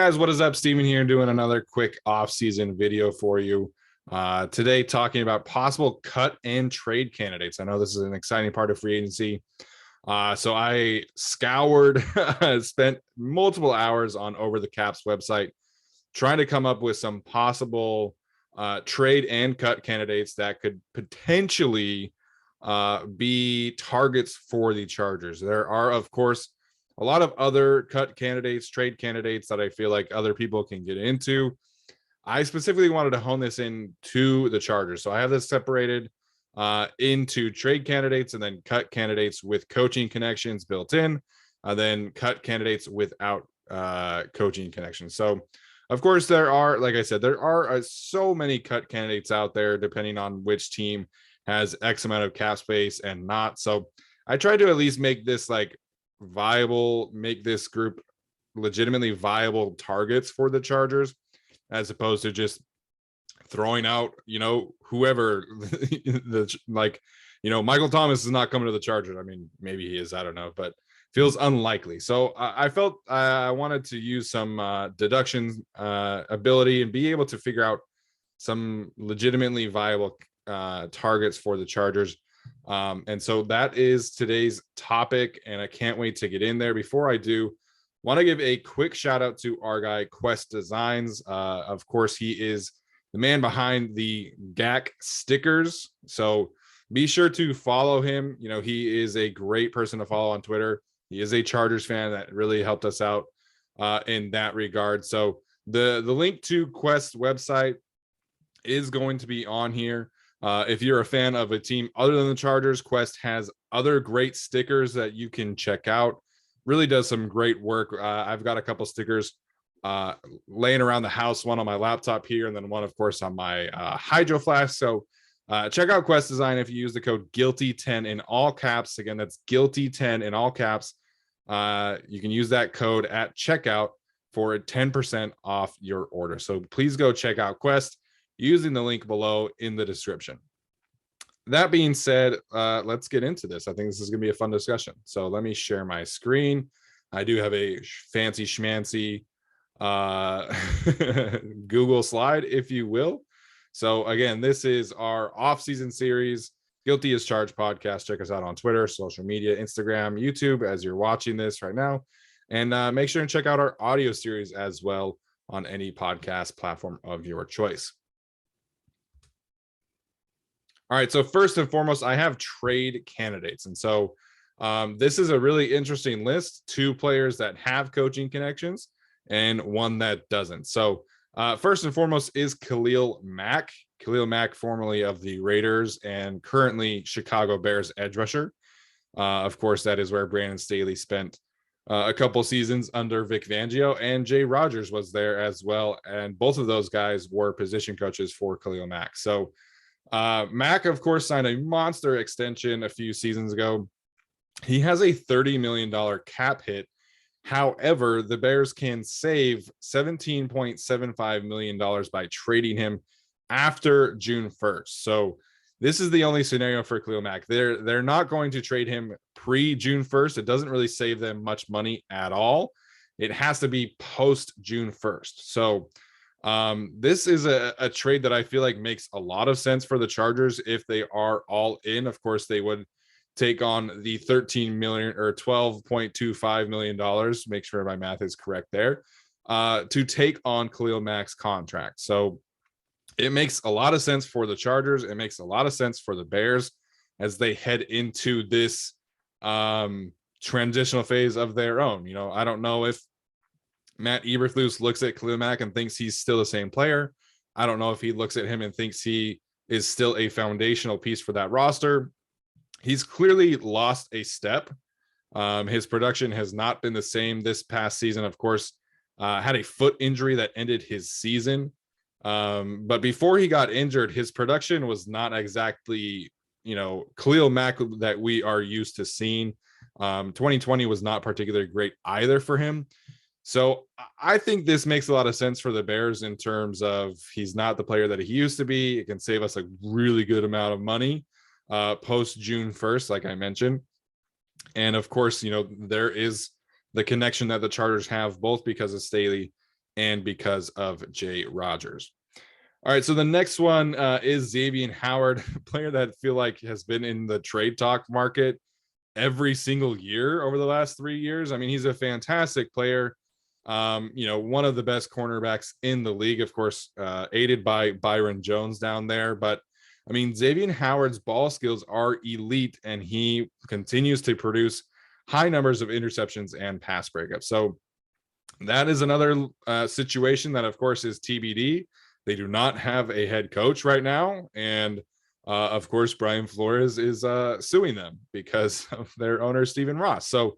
Guys, what is up? Steven here doing another quick off-season video for you. Today talking about possible cut and trade candidates. I know this is an exciting part of free agency. So I scoured, spent multiple hours on Over the Cap's website trying to come up with some possible trade and cut candidates that could potentially be targets for the Chargers. There are, of course, a lot of other cut candidates, trade candidates that I feel like other people can get into. I specifically wanted to hone this in to the Chargers. So I have this separated into trade candidates and then cut candidates with coaching connections built in, then cut candidates without coaching connections. So, of course, there are, like I said, there are so many cut candidates out there, depending on which team has X amount of cap space and not. So I tried to at least make this like viable, make this group legitimately viable targets for the Chargers, as opposed to just throwing out, whoever Michael Thomas is not coming to the Chargers. I mean, maybe he is, I don't know, but feels unlikely. So I felt I wanted to use some deduction ability and be able to figure out some legitimately viable targets for the Chargers. And so that is today's topic, and I can't wait to get in there. Before I do, want to give a quick shout out to our guy Quest Designs. Of course, he is the man behind the GAC stickers, so be sure to follow him. He is a great person to follow on Twitter. He is a Chargers fan that really helped us out in that regard. So the link to Quest website is going to be on here. If you're a fan of a team other than the Chargers, Quest has other great stickers that you can check out. Really does some great work. I've got a couple stickers laying around the house, one on my laptop here, and then one, of course, on my Hydro Flask. So check out Quest Design if you use the code GUILTY10 in all caps. Again, that's GUILTY10 in all caps. You can use that code at checkout for 10% off your order. So please go check out Quest using the link below in the description. That being said, let's get into this. I think this is going to be a fun discussion. So let me share my screen. I do have a fancy schmancy Google slide, if you will. So again, this is our off-season series, Guilty as Charged podcast. Check us out on Twitter, social media, Instagram, YouTube, as you're watching this right now. And make sure and check out our audio series as well on any podcast platform of your choice. All right, so first and foremost, I have trade candidates. And so this is a really interesting list, 2 players that have coaching connections and one that doesn't. So first and foremost is Khalil Mack. Khalil Mack, formerly of the Raiders and currently Chicago Bears edge rusher. Of course, that is where Brandon Staley spent a couple seasons under Vic Fangio, and Jay Rodgers was there as well. And both of those guys were position coaches for Khalil Mack. So Mack, of course, signed a monster extension a few seasons ago. He has a $30 million cap hit. However, the Bears can save $17.75 million by trading him after June 1st. So this is the only scenario for Khalil Mack. They're not going to trade him pre-June 1st. It doesn't really save them much money at all. It has to be post-June 1st. So this is a trade that I feel like makes a lot of sense for the Chargers if they are all in. Of course, they would take on the $13 million or $12.25 million. Make sure my math is correct there, to take on Khalil Mack's contract. So it makes a lot of sense for the Chargers. It makes a lot of sense for the Bears as they head into this transitional phase of their own. I don't know if Matt Eberflus looks at Khalil Mack and thinks he's still the same player. I don't know if he looks at him and thinks he is still a foundational piece for that roster. He's clearly lost a step. His production has not been the same this past season. Of course, had a foot injury that ended his season. But before he got injured, his production was not exactly, Khalil Mack that we are used to seeing. 2020 was not particularly great either for him. So I think this makes a lot of sense for the Bears in terms of he's not the player that he used to be. It can save us a really good amount of money post June 1st, like I mentioned. And of course, there is the connection that the Chargers have, both because of Staley and because of Jay Rogers. All right, so the next one is Xavien Howard, a player that I feel like has been in the trade talk market every single year over the last 3 years. I mean, he's a fantastic player. One of the best cornerbacks in the league, of course, aided by Byron Jones down there. But I mean, Xavien Howard's ball skills are elite, and he continues to produce high numbers of interceptions and pass breakups. So that is another situation that, of course, is TBD. They do not have a head coach right now. And of course, Brian Flores is suing them because of their owner, Stephen Ross. So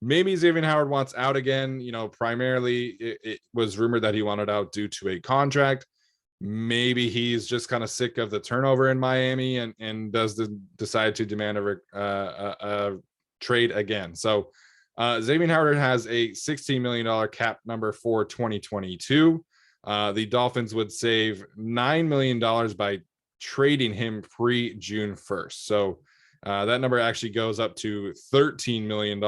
maybe Xavien Howard wants out again. Primarily it was rumored that he wanted out due to a contract. Maybe he's just kind of sick of the turnover in Miami and decide to demand a trade again. So Xavien Howard has a $16 million cap number for 2022. The Dolphins would save $9 million by trading him pre-June 1st. So that number actually goes up to $13 million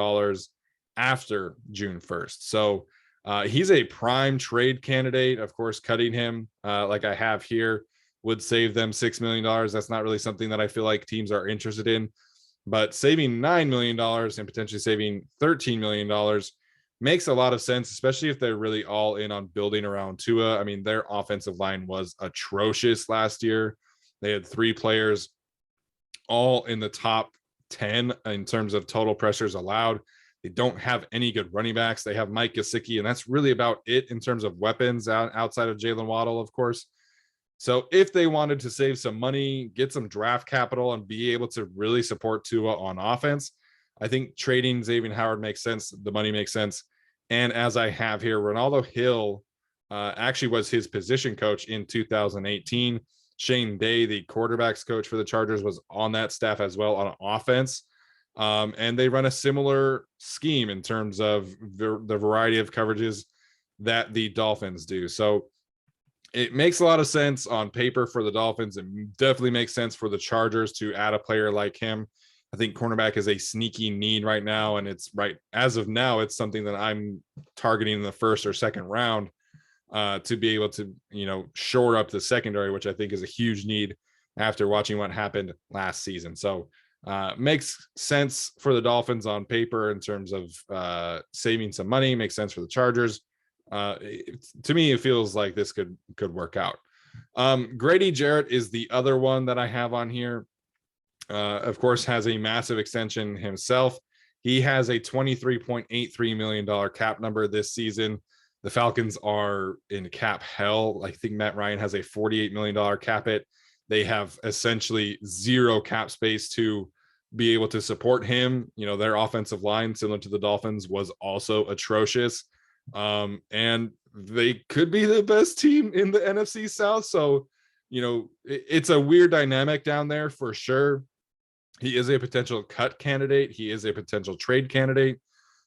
after June 1st. So he's a prime trade candidate. Of course, cutting him like I have here would save them $6 million. That's not really something that I feel like teams are interested in. But saving $9 million and potentially saving $13 million makes a lot of sense, especially if they're really all in on building around Tua. I mean, their offensive line was atrocious last year. They had 3 players all in the top 10 in terms of total pressures allowed. They don't have any good running backs. They have Mike Gesicki, and that's really about it in terms of weapons outside of Jalen Waddle, of course. So if they wanted to save some money, get some draft capital, and be able to really support Tua on offense, I think trading Xavien Howard makes sense. The money makes sense. And as I have here, Ronaldo Hill actually was his position coach in 2018. Shane Day, the quarterbacks coach for the Chargers, was on that staff as well on offense. And they run a similar scheme in terms of the variety of coverages that the Dolphins do. So it makes a lot of sense on paper for the Dolphins. It definitely makes sense for the Chargers to add a player like him. I think cornerback is a sneaky need right now. And it's right as of now, it's something that I'm targeting in the first or second round to be able to, shore up the secondary, which I think is a huge need after watching what happened last season. So makes sense for the Dolphins on paper in terms of saving some money, makes sense for the Chargers. To me, it feels like this could work out. Grady Jarrett is the other one that I have on here. Of course, has a massive extension himself. He has a $23.83 million cap number this season. The Falcons are in cap hell. I think Matt Ryan has a $48 million cap hit. They have essentially zero cap space to be able to support him. Their offensive line, similar to the Dolphins, was also atrocious. And they could be the best team in the NFC South. So, it's a weird dynamic down there for sure. He is a potential cut candidate. He is a potential trade candidate.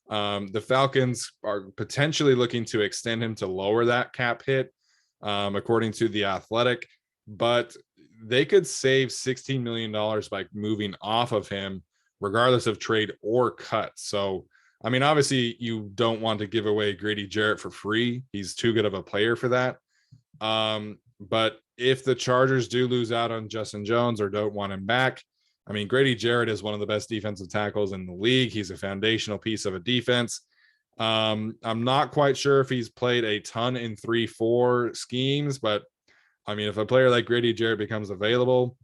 The Falcons are potentially looking to extend him to lower that cap hit, according to The Athletic, but they could save $16 million by moving off of him, regardless of trade or cut. So, I mean, obviously you don't want to give away Grady Jarrett for free. He's too good of a player for that. But if the Chargers do lose out on Justin Jones or don't want him back, I mean, Grady Jarrett is one of the best defensive tackles in the league. He's a foundational piece of a defense. I'm not quite sure if he's played a ton in 3-4 schemes, but I mean, if a player like Grady Jarrett becomes available,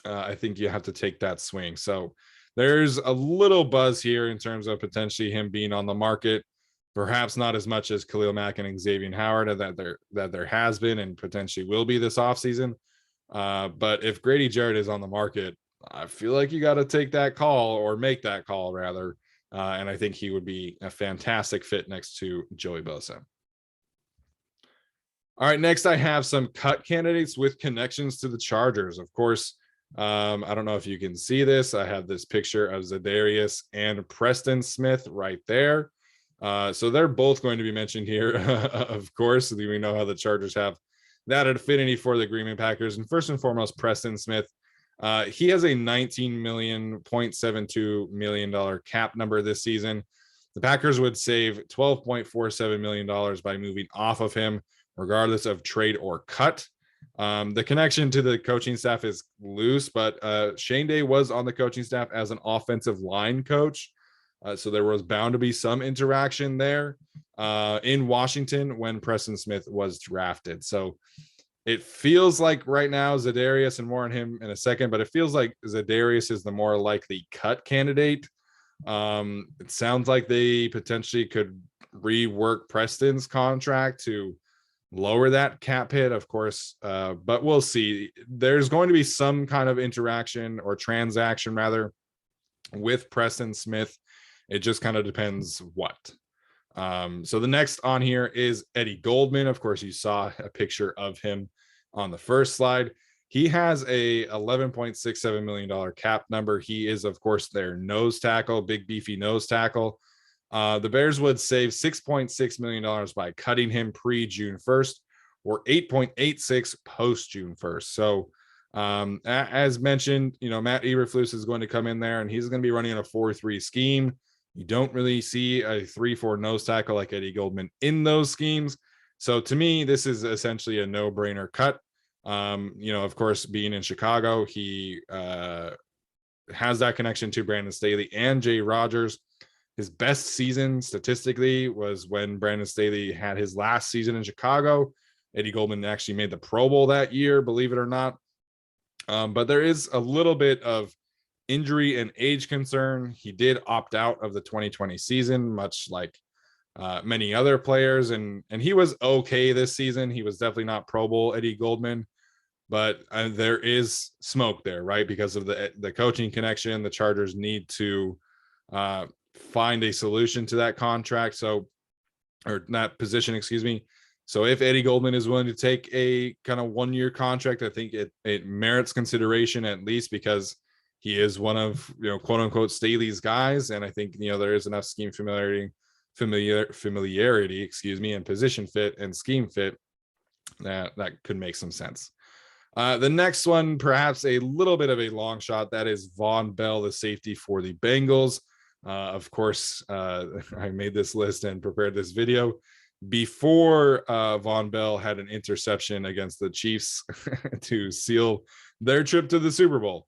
I think you have to take that swing. So there's a little buzz here in terms of potentially him being on the market, perhaps not as much as Khalil Mack and Xavien Howard that there has been and potentially will be this offseason. But if Grady Jarrett is on the market, I feel like you got to take that call or make that call rather. And I think he would be a fantastic fit next to Joey Bosa. All right, next I have some cut candidates with connections to the Chargers. Of course, I don't know if you can see this. I have this picture of Darius and Preston Smith right there. So they're both going to be mentioned here, of course. We know how the Chargers have that affinity for the Green Bay Packers. And first and foremost, Preston Smith. He has a $19.72 million cap number this season. The Packers would save $12.47 million by moving off of him, regardless of trade or cut. The connection to the coaching staff is loose, but Shane Day was on the coaching staff as an offensive line coach. So there was bound to be some interaction there in Washington when Preston Smith was drafted. So it feels like right now Za'Darius, and more on him in a second, but it feels like Za'Darius is the more likely cut candidate. It sounds like they potentially could rework Preston's contract to lower that cap hit, of course, but we'll see. There's going to be some kind of interaction or transaction rather with Preston Smith. It just kind of depends what. So the next on here is Eddie Goldman. Of course, you saw a picture of him on the first slide. He has a $11.67 million cap number. He is, of course, their nose tackle, big beefy nose tackle. The Bears would save $6.6 million by cutting him pre-June 1st or $8.86 post-June 1st. So as mentioned, Matt Eberflus is going to come in there and he's going to be running a 4-3 scheme. You don't really see a 3-4 nose tackle like Eddie Goldman in those schemes. So to me, this is essentially a no-brainer cut. Of course, being in Chicago, he has that connection to Brandon Staley and Jay Rodgers. His best season statistically was when Brandon Staley had his last season in Chicago. Eddie Goldman actually made the Pro Bowl that year, believe it or not. But there is a little bit of injury and age concern. He did opt out of the 2020 season, much like many other players, and he was okay this season. He was definitely not Pro Bowl Eddie Goldman, but there is smoke there, right? Because of the coaching connection. The Chargers need to find a solution to that contract, or that position, excuse me. So if Eddie Goldman is willing to take a kind of 1-year contract, I think it merits consideration, at least because he is one of, quote unquote, Staley's guys. And I think, there is enough scheme familiarity, excuse me, and position fit and scheme fit that could make some sense. The next one, perhaps a little bit of a long shot, that is Von Bell, the safety for the Bengals. Of course, I made this list and prepared this video before Von Bell had an interception against the Chiefs to seal their trip to the Super Bowl.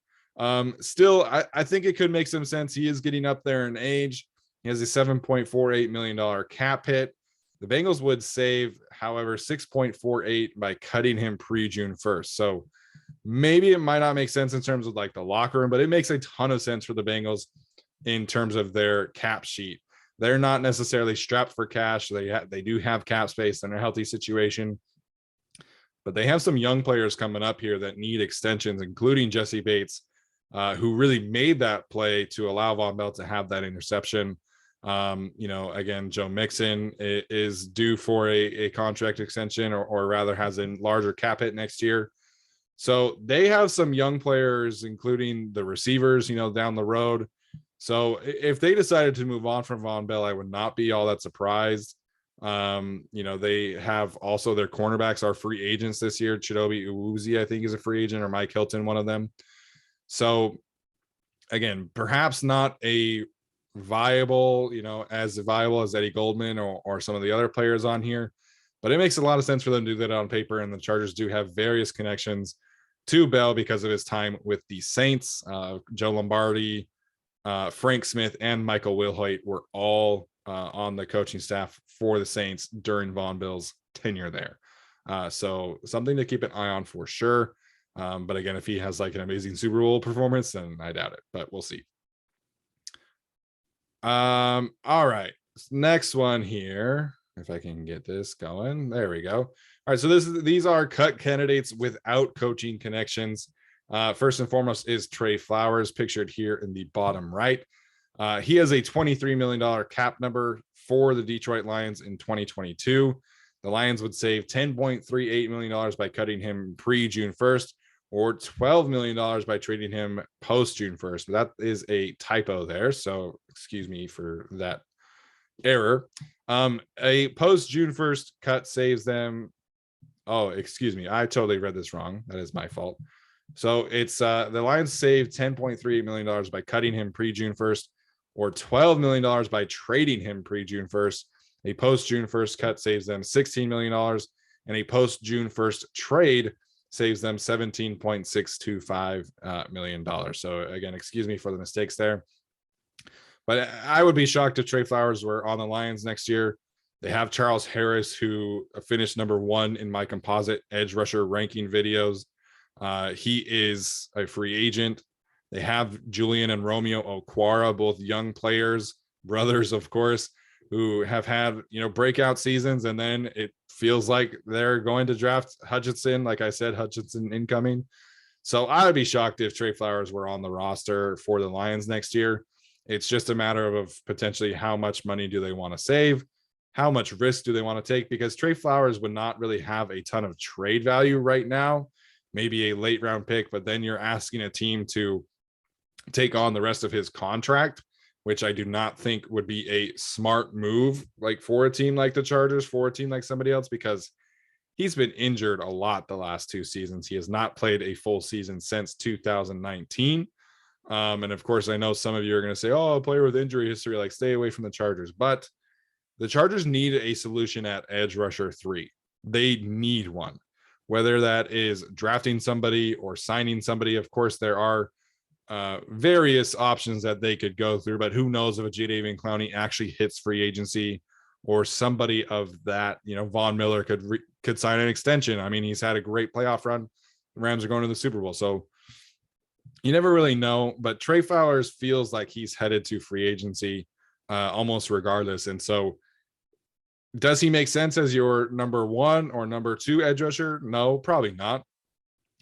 Still, I think it could make some sense. He is getting up there in age. He has a $7.48 million cap hit. The Bengals would save, however, $6.48 by cutting him pre-June 1st. So maybe it might not make sense in terms of like the locker room, but it makes a ton of sense for the Bengals in terms of their cap sheet. They're not necessarily strapped for cash. They do have cap space in a healthy situation, but they have some young players coming up here that need extensions, including Jesse Bates, who really made that play to allow Von Bell to have that interception. Again, Joe Mixon is due for a contract extension, or rather has a larger cap hit next year. So they have some young players, including the receivers, down the road. So if they decided to move on from Von Bell, I would not be all that surprised. They have also their cornerbacks are free agents this year. Chidobe Awuzie, I think, is a free agent, or Mike Hilton, one of them. So again, perhaps not a viable, as viable as Eddie Goldman or some of the other players on here, but it makes a lot of sense for them to do that on paper. And the Chargers do have various connections to Bell because of his time with the Saints. Joe Lombardi, Frank Smith, and Michael Wilhoit were all on the coaching staff for the Saints during Von Bell's tenure there. So something to keep an eye on for sure. But again, if he has like an amazing Super Bowl performance, then I doubt it, but we'll see. All right. Next one here, if I can get this going. There we go. All right. So these are cut candidates without coaching connections. First and foremost is Trey Flowers, pictured here in the bottom right. He has a $23 million cap number for the Detroit Lions in 2022. The Lions would save $10.38 million by cutting him pre-June 1st, or $12 million by trading him post-June 1st. But that is a typo there, so excuse me for that error. A post-June 1st cut saves them. Oh, excuse me. I totally read this wrong. That is my fault. So it's the Lions saved $10.38 million by cutting him pre-June 1st, or $12 million by trading him pre-June 1st. A post-June 1st cut saves them $16 million, and a post-June 1st trade saves them $17.625 million. So again, excuse me for the mistakes there. But I would be shocked if Trey Flowers were on the Lions next year. They have Charles Harris, who finished number 1 in my composite edge rusher ranking videos. He is a free agent. They have Julian and Romeo Okwara, both young players, brothers, of course, who have had, breakout seasons. And then it feels like they're going to draft Hutchinson. Like I said, Hutchinson incoming. So I would be shocked if Trey Flowers were on the roster for the Lions next year. It's just a matter of potentially how much money do they want to save? How much risk do they want to take? Because Trey Flowers would not really have a ton of trade value right now, maybe a late round pick, but then you're asking a team to take on the rest of his contract, which I do not think would be a smart move, like for a team like the Chargers, for a team like somebody else, because he's been injured a lot the last 2 seasons. He has not played a full season since 2019. And of course, I know some of you are going to say, oh, a player with injury history, like stay away from the Chargers. But the Chargers need a solution at edge rusher 3. They need one, whether that is drafting somebody or signing somebody. Of course, there are various options that they could go through, but who knows if a Jadeveon Clowney actually hits free agency, or somebody of that, Von Miller could sign an extension. I mean, he's had a great playoff run. The Rams are going to the Super Bowl. So you never really know, but Trey Flowers feels like he's headed to free agency almost regardless. And so does he make sense as your number 1 or number 2 edge rusher? No, probably not.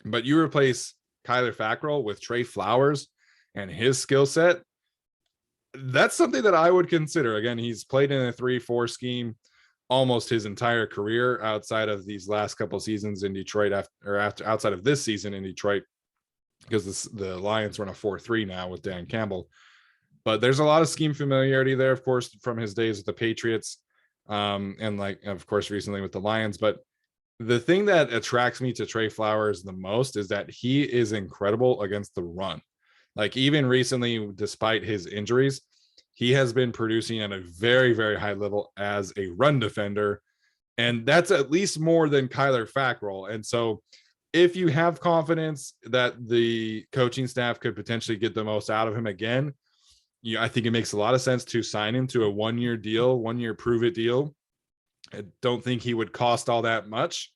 But you replace Kyler Fackrell with Trey Flowers and his skill set. That's something that I would consider. Again, he's played in a 3-4 scheme almost his entire career outside of these last couple seasons in Detroit, outside of this season in Detroit, because the Lions run a 4-3 now with Dan Campbell. But there's a lot of scheme familiarity there, of course, from his days with the Patriots, and of course, recently with the Lions. But the thing that attracts me to Trey Flowers the most is that he is incredible against the run. Like even recently, despite his injuries, he has been producing at a very, very high level as a run defender. And that's at least more than Kyler Fackrell. And so if you have confidence that the coaching staff could potentially get the most out of him again, I think it makes a lot of sense to sign him to a 1-year deal, 1-year prove it deal. I don't think he would cost all that much.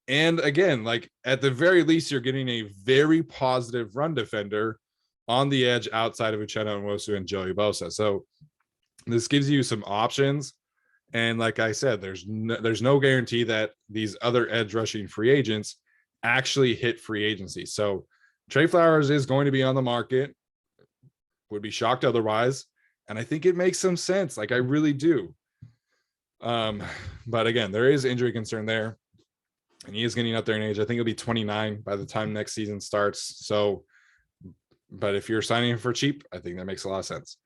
And again, like at the very least, you're getting a very positive run defender on the edge outside of Uchenna Nwosu and Joey Bosa. So this gives you some options. And like I said, there's no guarantee that these other edge rushing free agents actually hit free agency. So Trey Flowers is going to be on the market. Would be shocked otherwise. And I think it makes some sense. Like I really do. But again, there is injury concern there. And he is getting up there in age. I think he'll be 29 by the time next season starts. So, but if you're signing him for cheap, I think that makes a lot of sense.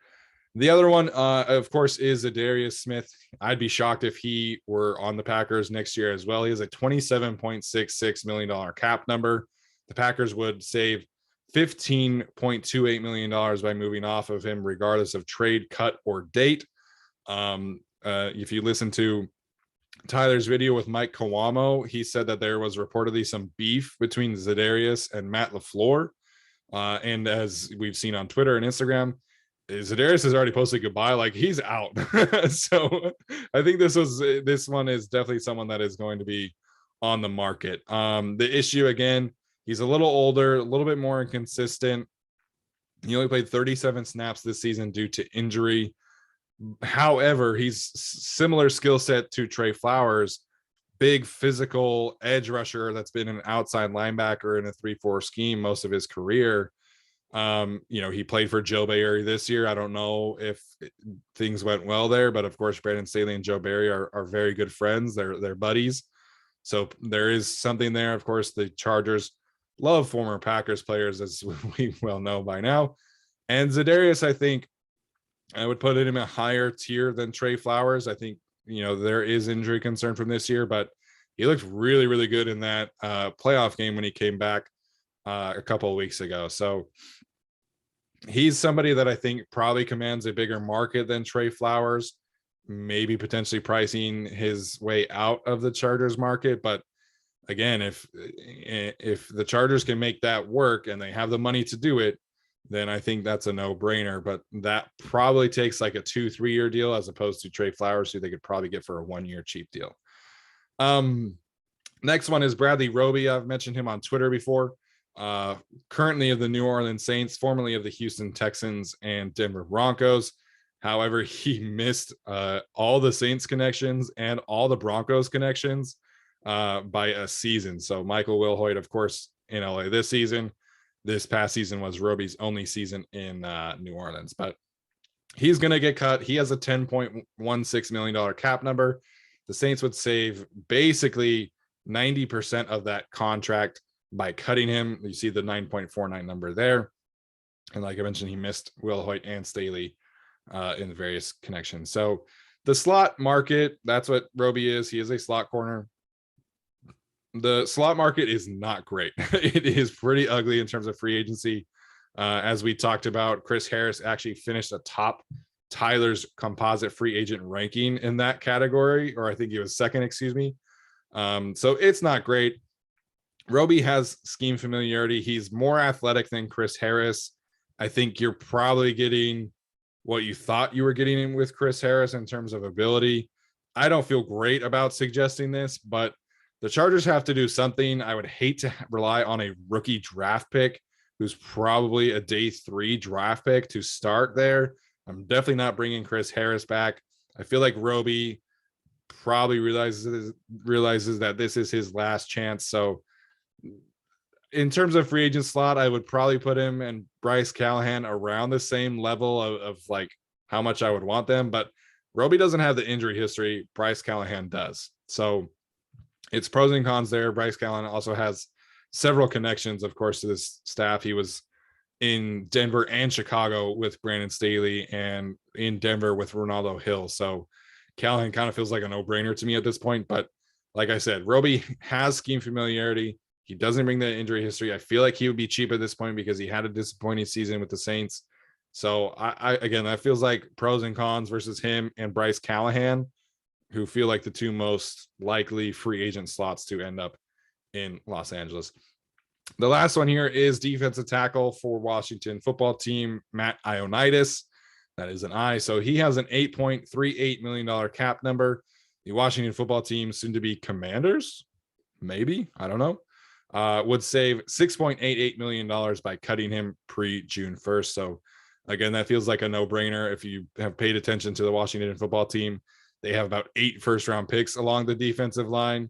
The other one, of course, is Darius Smith. I'd be shocked if he were on the Packers next year as well. He has a $27.66 million cap number. The Packers would save $15.28 million by moving off of him, regardless of trade, cut, or date. If you listen to Tyler's video with Mike Kawamo, he said that there was reportedly some beef between Za'Darius and Matt LaFleur. And as we've seen on Twitter and Instagram, Za'Darius has already posted goodbye, like he's out. So I think this one is definitely someone that is going to be on the market. The issue, again, he's a little older, a little bit more inconsistent. He only played 37 snaps this season due to injury. However, he's similar skill set to Trey Flowers, big physical edge rusher that's been an outside linebacker in a 3-4 scheme most of his career. He played for Joe Barry this year. I don't know if things went well there, but of course, Brandon Staley and Joe Barry are very good friends. They're buddies. So there is something there. Of course, the Chargers love former Packers players, as we well know by now. And Za'Darius, I think I would put it in a higher tier than Trey Flowers. I think, there is injury concern from this year, but he looked really, really good in that playoff game when he came back a couple of weeks ago. So He's somebody that I think probably commands a bigger market than Trey Flowers, maybe potentially pricing his way out of the Chargers market. But again, if the Chargers can make that work and they have the money to do it, then I think that's a no-brainer. But that probably takes like a 2-3 year deal as opposed to Trey Flowers, who they could probably get for a 1 year cheap deal. Next one is Bradley Roby. I've mentioned him on Twitter before. Currently of the New Orleans Saints, formerly of the Houston Texans and Denver Broncos. However, he missed all the Saints connections and all the Broncos connections by a season. So Michael Wilhoit, of course, in LA this season. This past season was Roby's only season in New Orleans, but he's going to get cut. He has a $10.16 million cap number. The Saints would save basically 90% of that contract by cutting him. You see the 9.49 number there. And like I mentioned, he missed Wilhoit and Staley in the various connections. So the slot market, that's what Roby is. He is a slot corner. The slot market is not great. It is pretty ugly in terms of free agency. As we talked about, Chris Harris actually finished atop Tyler's composite free agent ranking in that category, or I think he was second, excuse me. So it's not great. Roby has scheme familiarity. He's more athletic than Chris Harris. I think you're probably getting what you thought you were getting with Chris Harris in terms of ability. I don't feel great about suggesting this, but the Chargers have to do something. I would hate to rely on a rookie draft pick who's probably a day 3 draft pick to start there. I'm definitely not bringing Chris Harris back. I feel like Roby probably realizes that this is his last chance. So in terms of free agent slot, I would probably put him and Bryce Callahan around the same level of like how much I would want them. But Roby doesn't have the injury history. Bryce Callahan does. So it's pros and cons there. Bryce Callahan also has several connections, of course, to this staff. He was in Denver and Chicago with Brandon Staley and in Denver with Ronaldo Hill. So Callahan kind of feels like a no-brainer to me at this point. But like I said, Roby has scheme familiarity. He doesn't bring the injury history. I feel like he would be cheap at this point because he had a disappointing season with the Saints. So again, that feels like pros and cons versus him and Bryce Callahan, who feel like the two most likely free agent slots to end up in Los Angeles. The last one here is defensive tackle for Washington football team, Matt Ionitis. That is an I. So he has an $8.38 million cap number. The Washington football team, soon to be Commanders, maybe, I don't know, would save $6.88 million by cutting him pre-June 1st. So again, that feels like a no-brainer. If you have paid attention to the Washington football team, they have about 8 first-round picks along the defensive line.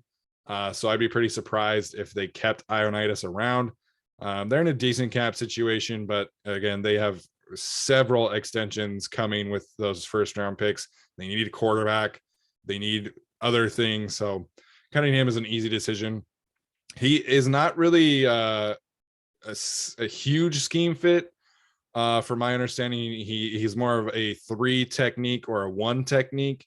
So I'd be pretty surprised if they kept Ionitis around. They're in a decent cap situation, but again, they have several extensions coming with those first-round picks. They need a quarterback. They need other things. So cutting him is an easy decision. He is not really a huge scheme fit. For my understanding, he's more of a 3 technique or a 1 technique.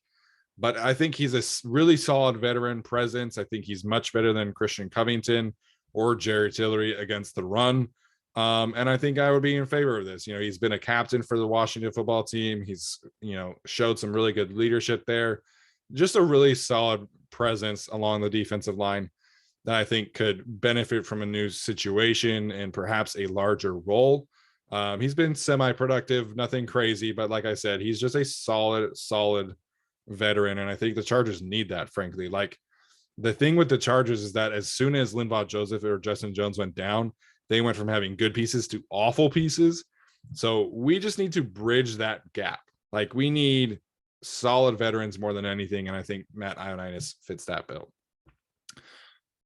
But I think he's a really solid veteran presence. I think he's much better than Christian Covington or Jerry Tillery against the run. And I think I would be in favor of this. You know, he's been a captain for the Washington football team. He's, showed some really good leadership there. Just a really solid presence along the defensive line that I think could benefit from a new situation and perhaps a larger role. He's been semi-productive, nothing crazy, but like I said, he's just a solid veteran. And I think the Chargers need that, frankly. Like, the thing with the Chargers is that as soon as Linval Joseph or Justin Jones went down, they went from having good pieces to awful pieces. So we just need to bridge that gap. Like, we need solid veterans more than anything. And I think Matt Ionitis fits that bill.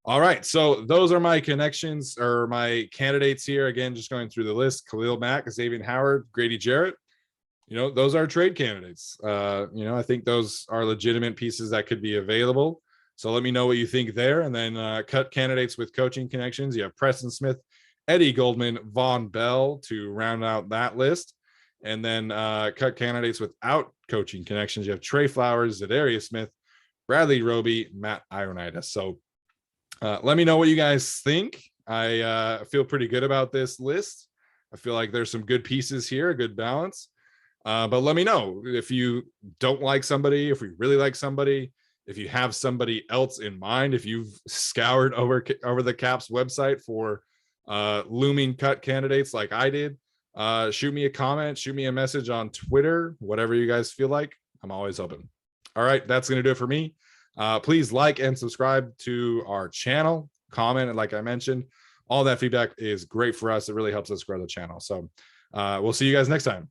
All right. So those are my connections or my candidates here. Again, just going through the list: Khalil Mack, Xavien Howard, Grady Jarrett. Those are trade candidates. I think those are legitimate pieces that could be available. So let me know what you think there. And then cut candidates with coaching connections. You have Preston Smith, Eddie Goldman, Von Bell to round out that list. And then cut candidates without coaching connections. You have Trey Flowers, Darius Smith, Bradley Roby, Matt Ionitis. So let me know what you guys think. I feel pretty good about this list. I feel like there's some good pieces here, a good balance. But let me know if you don't like somebody, if we really like somebody, if you have somebody else in mind, if you've scoured over the Caps website for looming cut candidates like I did. Shoot me a comment, shoot me a message on Twitter, whatever you guys feel like. I'm always open. All right, that's going to do it for me. Please like and subscribe to our channel, comment, and like I mentioned, all that feedback is great for us. It really helps us grow the channel. So we'll see you guys next time.